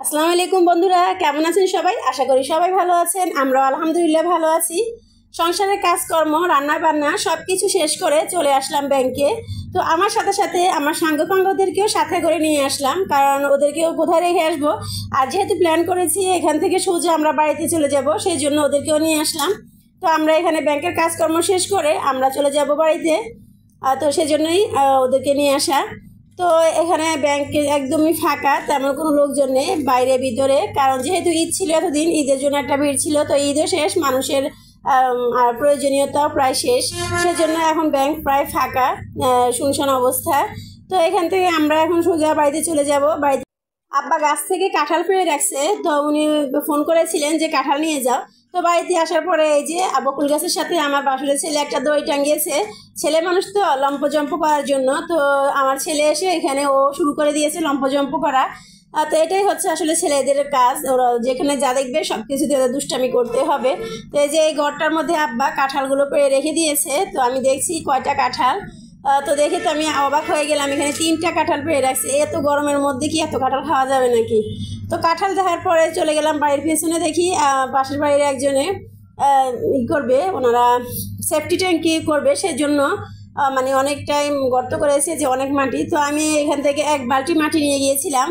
আসসালামু আলাইকুম বন্ধুরা, কেমন আছেন সবাই? আশা করি সবাই ভালো আছেন। আমরা আলহামদুলিল্লাহ ভালো আছি। সংসারের কাজকর্ম, রান্না বান্না সব কিছু শেষ করে চলে আসলাম ব্যাংকে। তো আমার সাথে সাথে আমার সাঙ্গপাঙ্গদেরকেও সাথে করে নিয়ে আসলাম, কারণ ওদেরকেও কোথায় রেখে আসবো। আর যেহেতু প্ল্যান করেছি এখান থেকে সোজা আমরা বাড়িতে চলে যাব, সেই জন্য ওদেরকেও নিয়ে আসলাম। তো আমরা এখানে ব্যাংকের কাজকর্ম শেষ করে আমরা চলে যাব বাড়িতে। তো সেজন্যই ওদেরকে নিয়ে আসা। তো এখানে ব্যাংক একদমই ফাঁকা, তেমন কোনো লোকজন নেই বাইরে ভিতরে, কারণ যেহেতু ঈদ ছিল এতদিন, ঈদের জন্য একটা ভিড় ছিল। তো ঈদও শেষ, মানুষের আর প্রয়োজনীয়তাও প্রায় শেষ, সেজন্য এখন ব্যাংক প্রায় ফাঁকা, শুনশান অবস্থা। তো এখান থেকে আমরা এখন সোজা বাড়িতে চলে যাব। বাড়িতে আব্বা গাছ থেকে কাঁঠাল পেড়ে রাখছে, তো উনি ফোন করেছিলেন যে কাঁঠাল নিয়ে যাও। তো বাড়িতে আসার পরে এই যে বকুল গাছের সাথে আমার বাসুরের ছেলে একটা দড়ি টাঙ্গিয়েছে। ছেলে মানুষ তো লম্পজম্প করার জন্য, তো আমার ছেলে এসে এখানে ও শুরু করে দিয়েছে লম্পজম্প করা। তো এটাই হচ্ছে আসলে ছেলেদের কাজ, ওরা যেখানে যা দেখবে সব কিছুতে ওদের দুষ্টামি করতে হবে। তো এই যে এই ঘরটার মধ্যে আব্বা কাঁঠালগুলো পেড়ে রেখে দিয়েছে। তো আমি দেখছি কয়টা কাঁঠাল, তো দেখে তো আমি অবাক হয়ে গেলাম। এখানে 3টা কাঁঠাল পেড়ে রাখছে, এত গরমের মধ্যে কি এত কাঁঠাল খাওয়া যাবে নাকি? তো কাঁঠাল দেখার পরে চলে গেলাম বাড়ির পেছনে। দেখি পাশের বাড়ির একজনে করবে, ওনারা সেফটি ট্যাঙ্কি করবে, সেজন্য মানে অনেক টাইম গর্ত করেছে, যে অনেক মাটি। তো আমি এখান থেকে 1 বালতি মাটি নিয়ে গিয়েছিলাম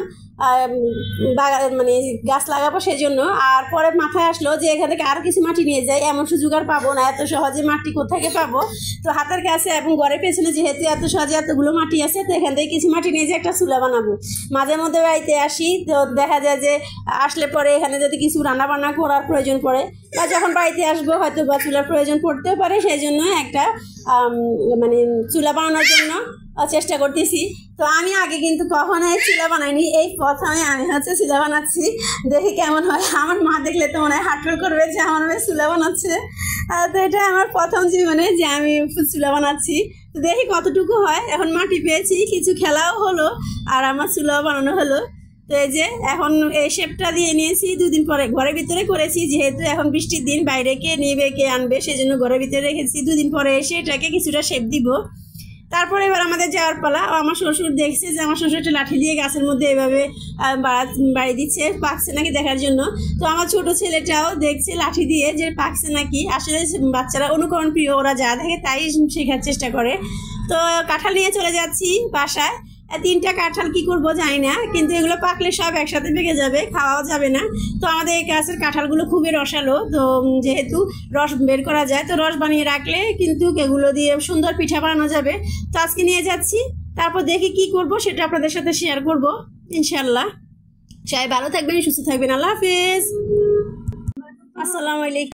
মানে গাছ লাগাবো সেই জন্য। আর পরে মাথায় আসলো যে এখান থেকে আরও কিছু মাটি নিয়ে যাই, এমন সুযোগ আর পাবো না, এত সহজে মাটি কোথাকে পাবো। তো হাতের কাছে এবং ঘরের পেছনে যেহেতু এত সহজে এতগুলো মাটি আছে, তো এখান থেকে কিছু মাটি নিয়ে যে একটা চুলা বানাবো। মাঝে মধ্যে বাড়িতে আসি, তো দেখা যায় যে আসলে পরে এখানে যদি কিছু রান্না বান্না করার প্রয়োজন পড়ে, বা যখন বাড়িতে আসবো হয়তো বা চুলার প্রয়োজন পড়তেও পারে, সেই জন্য একটা মানে চুলা বানানোর জন্য চেষ্টা করতেছি। তো আমি আগে কিন্তু কখনোই চুলা বানাইনি, এই প্রথমে আমি হচ্ছে চুলা বানাচ্ছি, দেখি কেমন হয়। আমার মা দেখলে তো মনে হয় হাটফেল করবে যে আমার মেয়ে চুলা বানাচ্ছে। তো এটা আমার প্রথম জীবনে যে আমি চুলা বানাচ্ছি। তো দেখি কতটুকু হয়। এখন মাটি পেয়েছি, কিছু খেলাও হলো আর আমার চুলাও বানানো হলো। তো এই যে এখন এই শেপটা দিয়ে নিয়েছি, 2 দিন পরে ঘরের ভিতরে করেছি, যেহেতু এখন বৃষ্টির দিন, বাইরে কে নেবে কে আনবে, সেই জন্য ঘরের ভিতরে রেখেছি। 2 দিন পরে এসে এটাকে কিছুটা শেপ দিব। তারপরে এবার আমাদের যাওয়ার পালা। আমার শ্বশুর দেখছে যে আমার শ্বশুর একটা লাঠি দিয়ে গাছের মধ্যে এভাবে বাড়ি দিচ্ছে, পাকছে নাকি দেখার জন্য। তো আমার ছোট ছেলেটাও দেখছে লাঠি দিয়ে যে পাকছে নাকি। আসলে বাচ্চারা অনুকরণ প্রিয়, ওরা যা দেখে তাই শেখার চেষ্টা করে। তো কাঁঠাল নিয়ে চলে যাচ্ছি বাসায়। 3টা কাঁঠাল কি করব জানি না, কিন্তু এগুলো পাকলে সব একসাথে পেকে যাবে, খাওয়াও যাবে না। তো আমাদের এই গাছের কাঁঠালগুলো খুবই রসালো, তো যেহেতু রস বের করা যায়, তো রস বানিয়ে রাখলে কিন্তু এগুলো দিয়ে সুন্দর পিঠা বানানো যাবে। তো আজকে নিয়ে যাচ্ছি, তারপর দেখি কি করব সেটা আপনাদের সাথে শেয়ার করব ইনশাল্লাহ। সবাই ভালো থাকবেন, সুস্থ থাকবেন। আল্লাহ হাফেজ, আসসালামু আলাইকুম।